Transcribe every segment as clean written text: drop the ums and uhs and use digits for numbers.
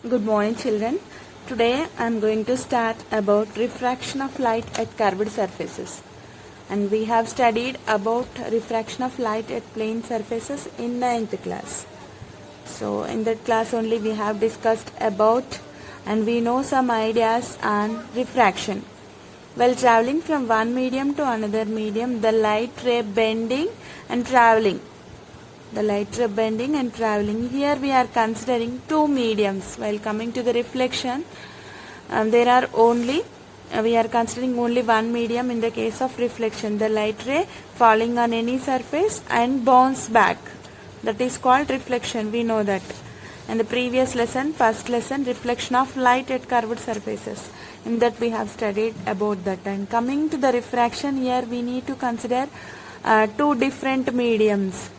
Good morning, children. Today I am going to start about refraction of light at curved surfaces. And we have studied about refraction of light at plane surfaces in 9th class. So in that class only we have discussed about and we know some ideas on refraction. While traveling from one medium to another medium, the light ray bending and traveling. Here we are considering two mediums. While coming to the reflection, there are only we are considering only one medium in the case of reflection. The light ray falling on any surface and bounce back. That is called reflection. We know that. And the previous lesson, first lesson, reflection of light at curved surfaces. In that we have studied about that. And coming to the refraction, here we need to consider two different mediums.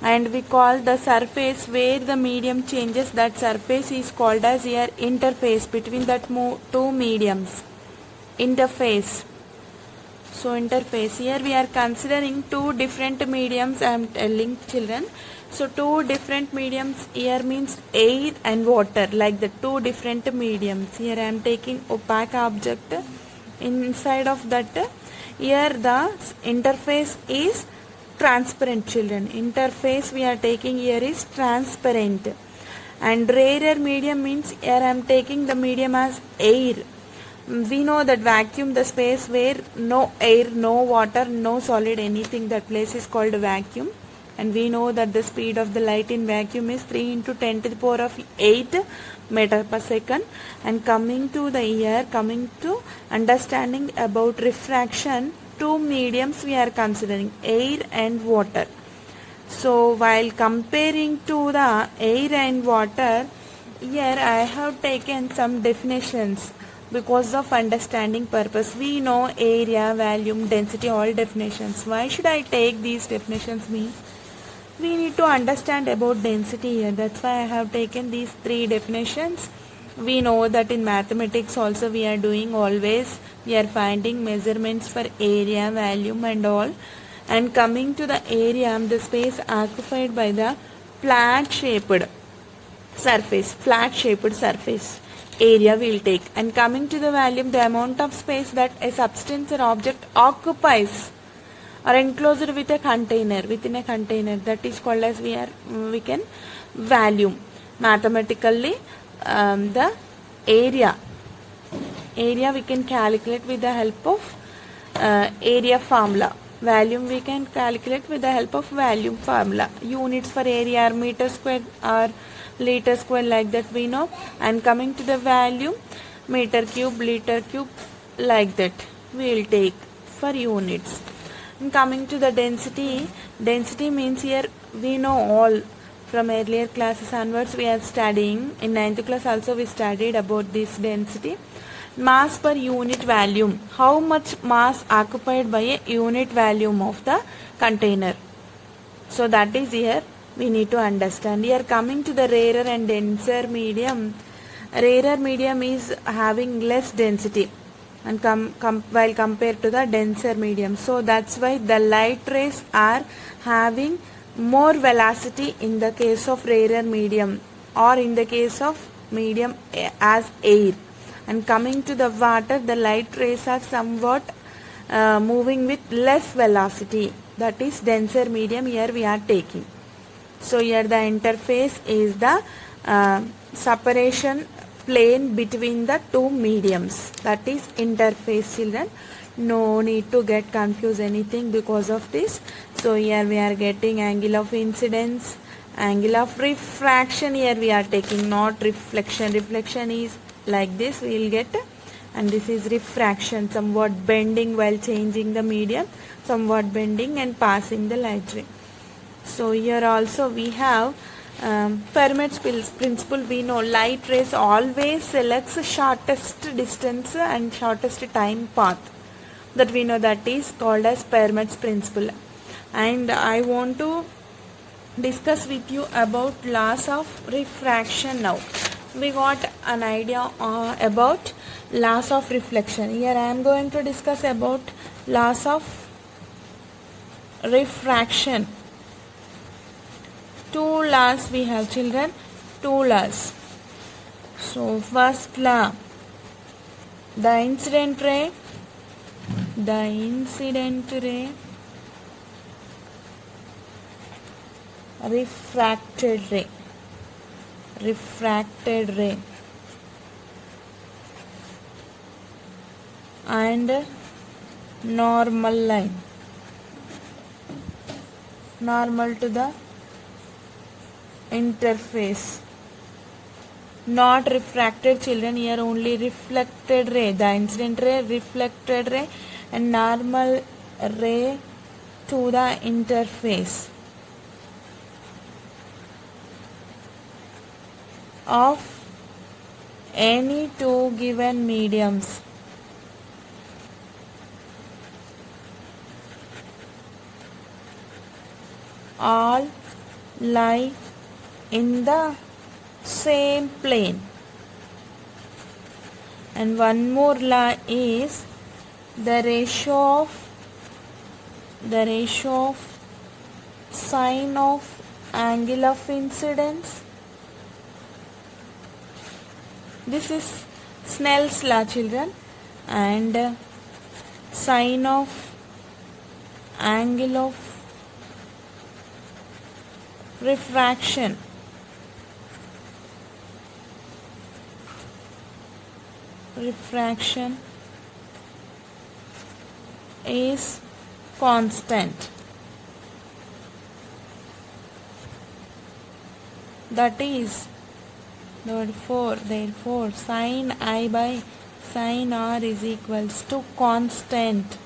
And we call the surface where the medium changes, that surface is called as here interface between that two mediums. Interface. So interface, here we are considering two different mediums. I am telling children. So two different mediums here means air and water, like the two different mediums. Here I am taking opaque object. Inside of that, here the interface is transparent, children. Interface we are taking here is transparent. And rarer medium means here I am taking the medium as air. We know that vacuum, the space where no air, no water, no solid, anything, that place is called vacuum. And we know that the speed of the light in vacuum is 3 into 10 to the power of 8 meter per second. And coming to the here, coming to understanding about refraction, two mediums we are considering, air and water. So while comparing to the air and water, here I have taken some definitions because of understanding purpose. We know area, volume, density, all definitions. Why should I take these definitions? Means we need to understand about density here. That's why I have taken these three definitions. We know that in mathematics also we are doing always, we are finding measurements for area, volume and all. And coming to the area, the space occupied by the flat shaped surface, area we will take. And coming to the volume, the amount of space that a substance or object occupies or enclosed with a container, within a container, that is called as we can volume. Mathematically, the area we can calculate with the help of area formula. Volume we can calculate with the help of volume formula. Units for area are meter square or liter square, like that we know. And coming to the volume, meter cube, liter cube, like that we will take for units. And coming to the density means here we know all. From earlier classes onwards we are studying. In 9th class also we studied about this density. Mass per unit volume. How much mass occupied by a unit volume of the container. So that is here we need to understand. Here coming to the rarer and denser medium. Rarer medium is having less density and while compared to the denser medium. So that's why the light rays are having more velocity in the case of rarer medium or in the case of medium as air. And coming to the water, the light rays are somewhat moving with less velocity. That is denser medium here we are taking. So here the interface is the separation plane between the two mediums. That is interface, children. No need to get confused anything because of this. So here we are getting angle of incidence, angle of refraction here we are taking, not reflection. Reflection is like this we will get, and this is refraction, somewhat bending while changing the medium, somewhat bending and passing the light ray. So here also we have Fermat's principle. We know light rays always selects shortest distance and shortest time path. That we know, that is called as Fermat's principle. And I want to discuss with you about laws of refraction now. We got an idea about laws of reflection. Here I am going to discuss about laws of refraction. Two laws we have, children. Two laws. So first law, the incident ray refracted ray and normal line, normal to the interface, not refracted children, here only reflected ray, the incident ray, reflected ray and normal ray to the interface of any two given mediums. All lie in the same plane. And one more law is the ratio of sine of angle of incidence. This is Snell's law, children, and sine of angle of refraction is constant. That is, therefore sin I by sin r is equals to constant,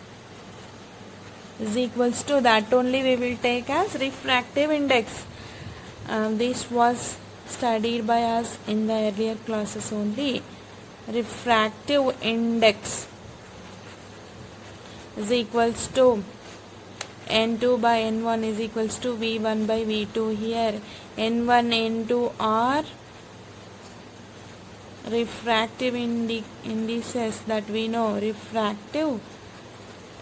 is equals to that only we will take as refractive index. This was studied by us in the earlier classes only. Refractive index is equals to n2 by n1 is equals to v1 by v2. Here n1 n2 are refractive indices that we know, refractive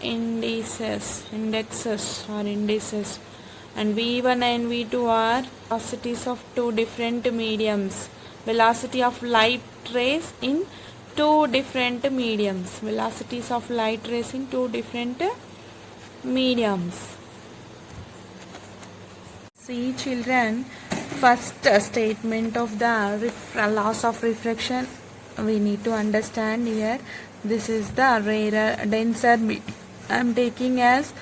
indexes, and v1 and v2 are velocities of two different mediums, velocity of light rays in two different mediums, velocities of light rays in two different mediums. See children, first statement of the laws of refraction we need to understand here. This is the rarer, denser medium I am taking as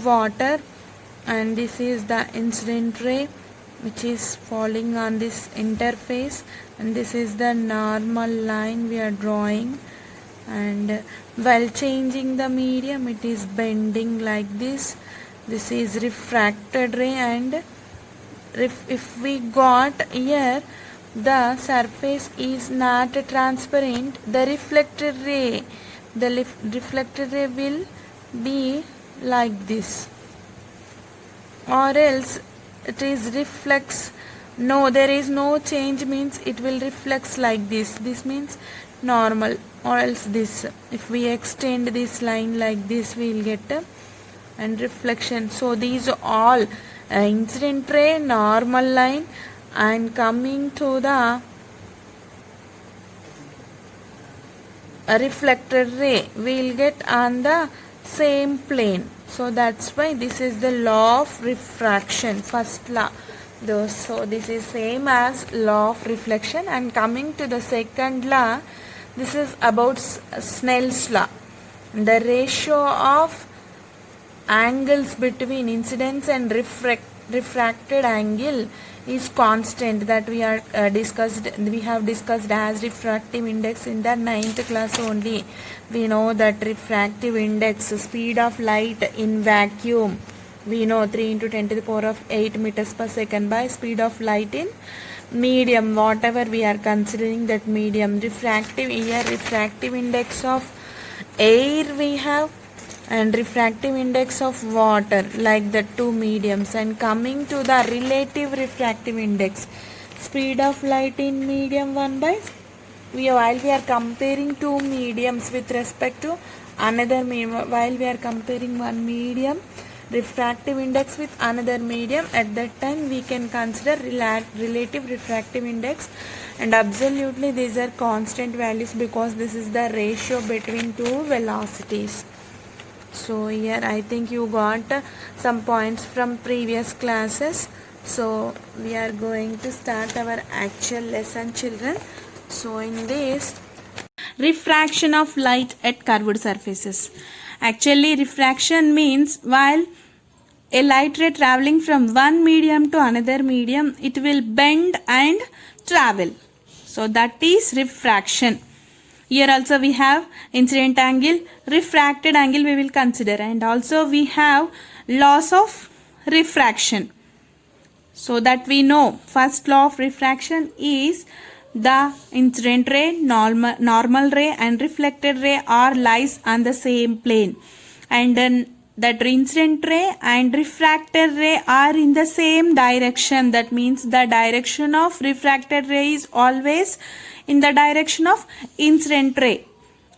water, and this is the incident ray which is falling on this interface, and this is the normal line we are drawing, and while changing the medium it is bending like this. This is refracted ray, and if we got here the surface is not transparent, the reflected ray will be like this, or else it is reflects. No, there is no change means it will reflects like this. This means normal, or else this. If we extend this line like this, we will get and reflection. So these all incident ray, normal line, and coming to the reflected ray we will get on the same plane. So that's why this is the law of refraction, first law. So this is same as law of reflection. And coming to the second law, this is about Snell's law. The ratio of angles between incidence and refracted angle is constant, that we have discussed as refractive index in the 9th class only. We know that refractive index, speed of light in vacuum, we know 3 into 10 to the power of 8 meters per second by speed of light in medium, whatever we are considering that medium. Refractive, here refractive index of air we have, and refractive index of water, like the two mediums. And coming to the relative refractive index, speed of light in medium 1 by while we are comparing two mediums with respect to another medium, while we are comparing one medium refractive index with another medium, at that time we can consider relative refractive index. and absolutely these are constant values because this is the ratio between two velocities. So here I think you got some points from previous classes. So we are going to start our actual lesson, children. So in this, refraction of light at curved surfaces. Actually, refraction means while a light ray traveling from one medium to another medium, it will bend and travel. So that is refraction. Here also we have incident angle, refracted angle we will consider, and also we have laws of refraction. So that we know, first law of refraction is the incident ray, normal ray and reflected ray are lies on the same plane, and then that incident ray and refracted ray are in the same direction. That means the direction of refracted ray is always in the direction of incident ray,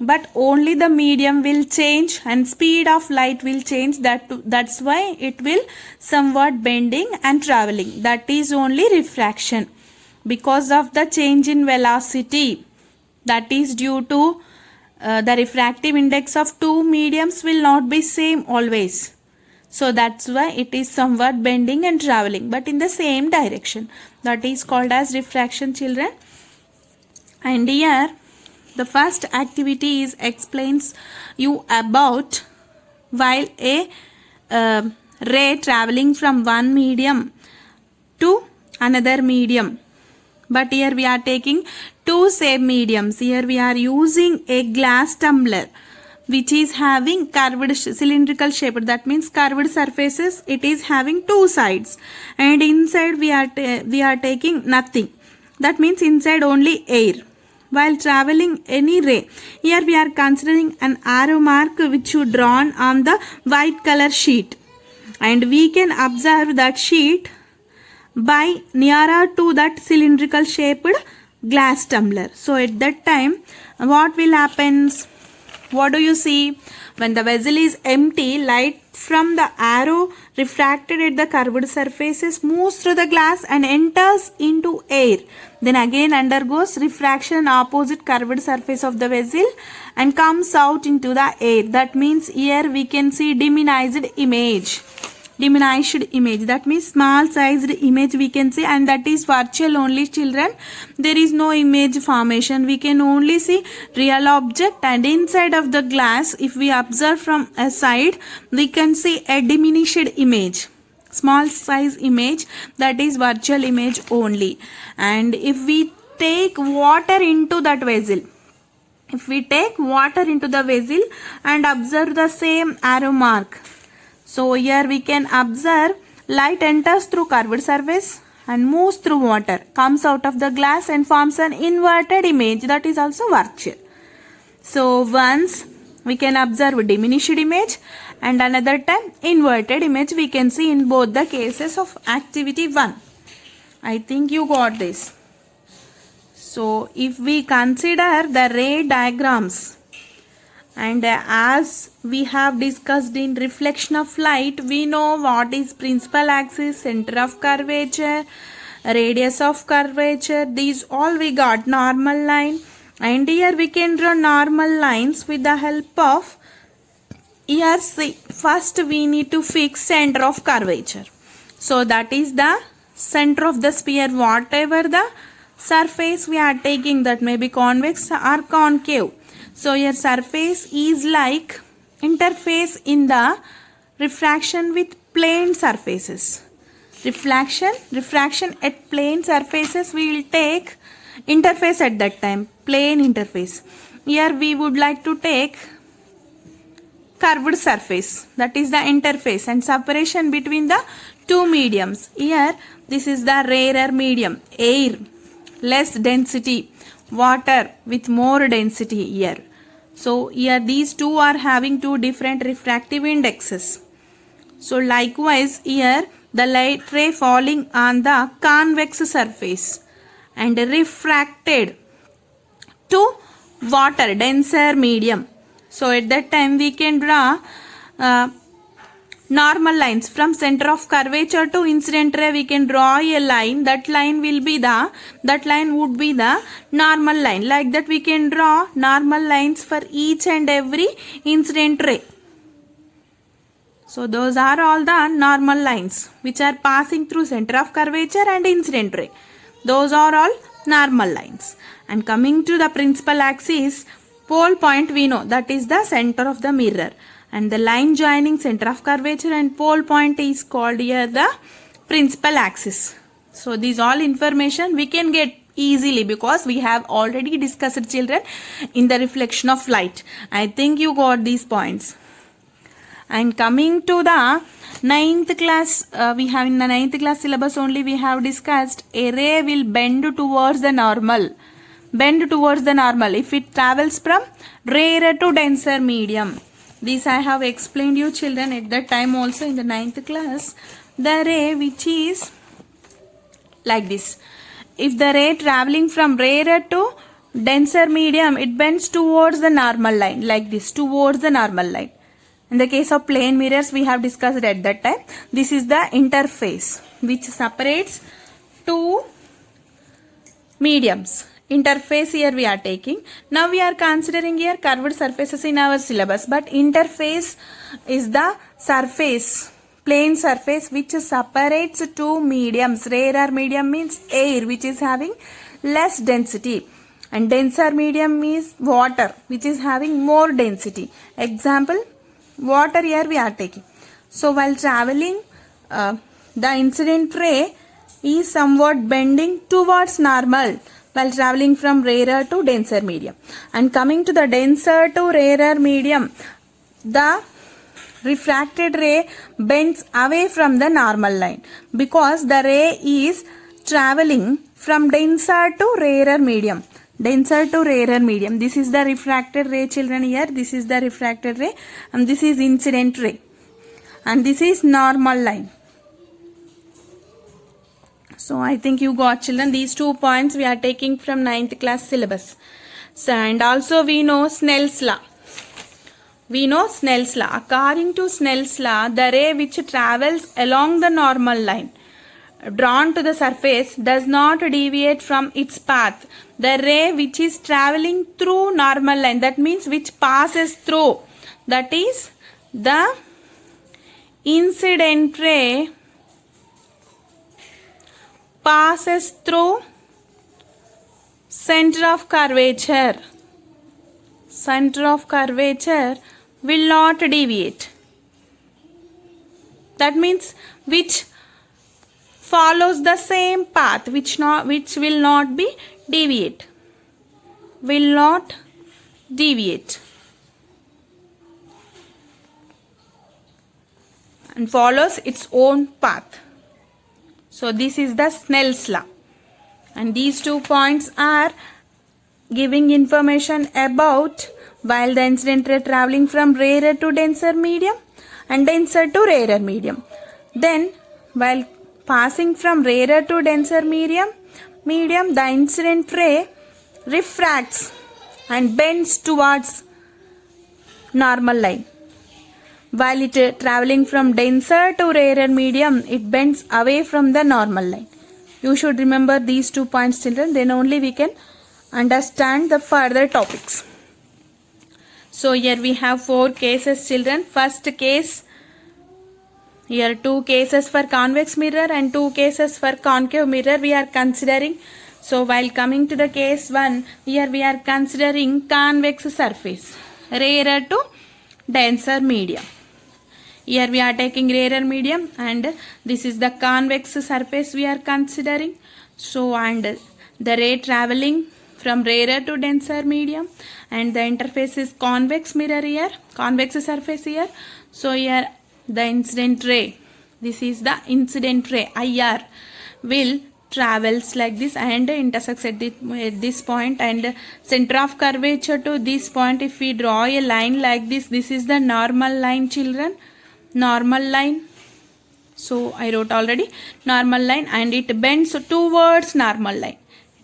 but only the medium will change and speed of light will change. That's why it will somewhat bending and traveling. That is only refraction because of the change in velocity. That is due to the refractive index of two mediums will not be same always. So that's why it is somewhat bending and traveling, but in the same direction. That is called as refraction, children. And here the first activity is explains you about while a ray traveling from one medium to another medium. But here we are taking two same mediums. Here we are using a glass tumbler which is having curved cylindrical shape. That means curved surfaces. It is having two sides, and inside we are taking nothing. That means inside only air. While traveling any ray, here we are considering an arrow mark which you drawn on the white color sheet, and we can observe that sheet by nearer to that cylindrical shaped glass tumbler. So at that time what will happen? What do you see? When the vessel is empty, light from the arrow refracted at the curved surfaces moves through the glass and enters into air. Then again undergoes refraction opposite curved surface of the vessel and comes out into the air. That means here we can see diminished image. That means small sized image we can see, and that is virtual only, children. There is no image formation. We can only see real object, and inside of the glass if we observe from a side we can see a diminished image, small size image. That is virtual image only. And if we take water into that vessel, and observe the same arrow mark, so here we can observe light enters through curved surface and moves through water, comes out of the glass and forms an inverted image. That is also virtual. So once we can observe diminished image and another time inverted image we can see in both the cases of activity 1. I think you got this. So if we consider the ray diagrams, and as we have discussed in reflection of light, we know what is principal axis, center of curvature, radius of curvature. These all we got. Normal line, and here we can draw normal lines with the help of, here see, first we need to fix center of curvature. So that is the center of the sphere. Whatever the surface we are taking, that may be convex or concave. So your surface is like interface in the refraction with plane surfaces. Refraction at plane surfaces we will take interface at that time, plane interface. Here we would like to take curved surface, that is the interface and separation between the two mediums. Here this is the rarer medium, air, less density, water with more density here. So here these two are having two different refractive indexes. So likewise here the light ray falling on the convex surface and refracted to water, denser medium. So at that time we can draw normal lines. From center of curvature to incident ray we can draw a line. That line would be the normal line. Like that we can draw normal lines for each and every incident ray. So those are all the normal lines which are passing through center of curvature and incident ray. Those are all normal lines. And coming to the principal axis, pole point we know that is the center of the mirror. And the line joining center of curvature and pole point is called here the principal axis. So these all information we can get easily because we have already discussed, children, in the reflection of light. I think you got these points. And coming to the 9th class, we have in the 9th class syllabus only we have discussed a ray will bend towards the normal. Bend towards the normal if it travels from rarer to denser medium. This I have explained you, children, at that time also in the 9th class. The ray which is like this. If the ray traveling from rarer to denser medium, it bends towards the normal line, like this, towards the normal line. In the case of plane mirrors, we have discussed at that time. This is the interface which separates two mediums. Interface here we are taking. Now we are considering here curved surfaces in our syllabus. But interface is the surface, plane surface which separates two mediums. Rarer medium means air which is having less density. And denser medium means water which is having more density. Example, water here we are taking. So while traveling, the incident ray is somewhat bending towards normal while traveling from rarer to denser medium. And coming to the denser to rarer medium, the refracted ray bends away from the normal line because the ray is traveling from denser to rarer medium. Denser to rarer medium. This is the refracted ray, children, here. This is the refracted ray and this is incident ray. And this is normal line. So I think you got, children, these 2 points we are taking from 9th class syllabus. So, and also we know Snell's law. We know Snell's law. According to Snell's law, the ray which travels along the normal line drawn to the surface does not deviate from its path. The ray which is traveling through normal line, that means which passes through, that is the incident ray, passes through center of curvature. Center of curvature will not deviate. That means which follows the same path, which will not be deviate. Will not deviate. And follows its own path. So this is the Snell's law. And these 2 points are giving information about while the incident ray traveling from rarer to denser medium and denser to rarer medium. Then while passing from rarer to denser medium, the incident ray refracts and bends towards normal line. While it traveling from denser to rarer medium, it bends away from the normal line. You should remember these 2 points, children. Then only we can understand the further topics. So here we have 4 cases, children. First case, here 2 cases for convex mirror and 2 cases for concave mirror we are considering. So while coming to the case 1, here we are considering convex surface, rarer to denser medium. Here we are taking rarer medium and this is the convex surface we are considering. So and the ray traveling from rarer to denser medium and the interface is convex mirror here, convex surface here. So here the incident ray, this is the incident ray IR, will travels like this and intersects at this point and center of curvature to this point. If we draw a line like this, this is the normal line, children. Normal line. So I wrote already normal line and it bends towards normal line.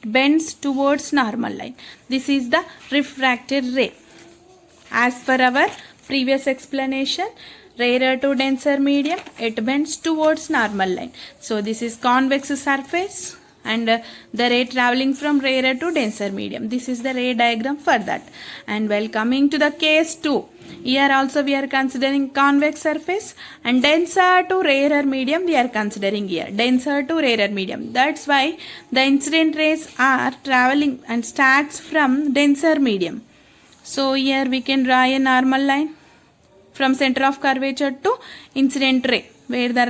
It bends towards normal line. This is the refracted ray. As per our previous explanation, rarer to denser medium, it bends towards normal line. So this is convex surface and the ray traveling from rarer to denser medium. This is the ray diagram for that. And while coming to the case 2, here also we are considering convex surface, and denser to rarer medium we are considering here. Denser to rarer medium. That's why the incident rays are traveling and starts from denser medium. So here we can draw a normal line from center of curvature to incident ray, where the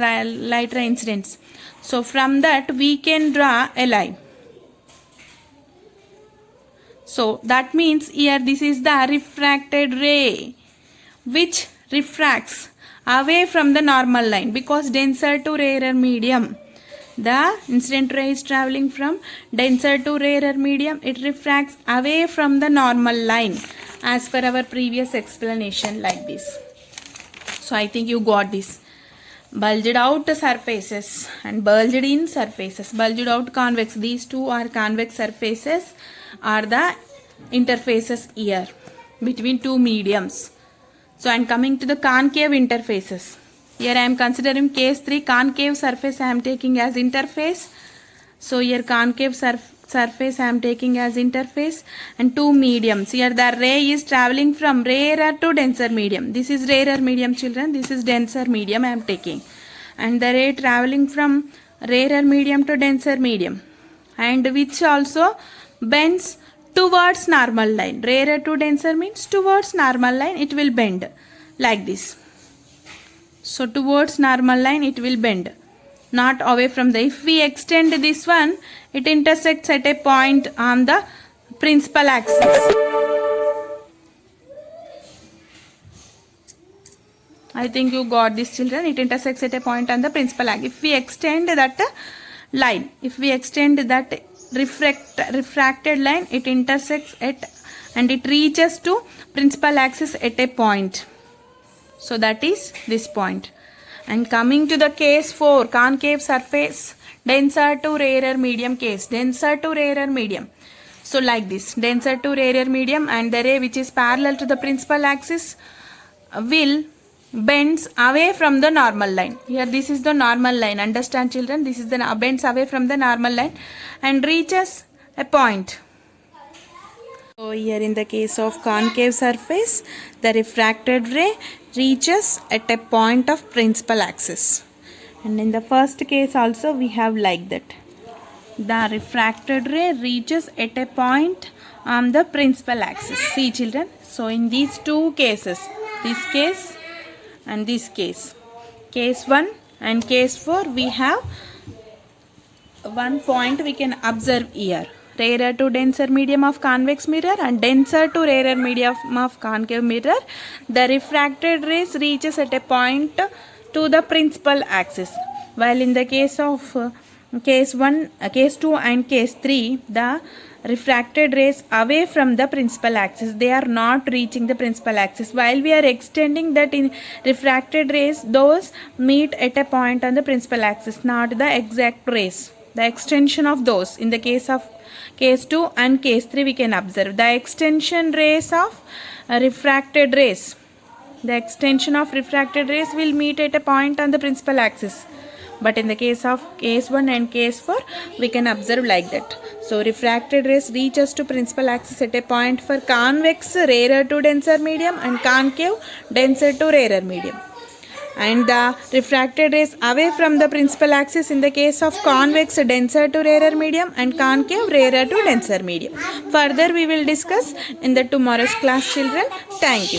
light ray incidents. So from that we can draw a line. So that means here this is the refracted ray which refracts away from the normal line, because denser to rarer medium, the incident ray is traveling from denser to rarer medium, it refracts away from the normal line as per our previous explanation, like this. So I think you got this. Bulged out surfaces and bulged in surfaces. Bulged out convex, these two are convex surfaces, are the interfaces here between two mediums. So I am coming to the concave interfaces. Here I am considering case 3, concave surface I am taking as interface. So here concave surface I am taking as interface, and two mediums. Here the ray is traveling from rarer to denser medium. This is rarer medium, children. This is denser medium I am taking. And the ray traveling from rarer medium to denser medium, and which also bends towards normal line. Rarer to denser means towards normal line it will bend like this. So towards normal line it will bend, not away from the. If we extend this one, it intersects at a point on the principal axis. I think you got this, children. It intersects at a point on the principal axis. If we extend that line, if we extend that refracted line, it intersects at and it reaches to principal axis at a point. So that is this point. And coming to the case 4, concave surface, denser to rarer medium case. Denser to rarer medium. So like this, denser to rarer medium, and the ray which is parallel to the principal axis will bends away from the normal line. Here this is the normal line. Understand, children? This is the bends away from the normal line and reaches a point. So here in the case of concave surface, the refracted ray reaches at a point of principal axis. And in the first case also we have like that. The refracted ray reaches at a point on the principal axis. See, children? So in these two cases, this case and this case, case 1 and case 4, we have one point we can observe here. Rarer to denser medium of convex mirror and denser to rarer medium of concave mirror, the refracted rays reaches at a point to the principal axis. While in the case of case 2 and case 3, the refracted rays away from the principal axis, they are not reaching the principal axis. While we are extending that in refracted rays, those meet at a point on the principal axis, not the exact rays. The extension of those in the case of case 2 and case 3 we can observe. The extension rays of refracted rays, the extension of refracted rays will meet at a point on the principal axis. But in the case of case 1 and case 4, we can observe like that. So refracted rays reaches to principal axis at a point for convex rarer to denser medium and concave denser to rarer medium. And the refracted rays away from the principal axis in the case of convex denser to rarer medium and concave rarer to denser medium. Further we will discuss in the tomorrow's class, children. Thank you.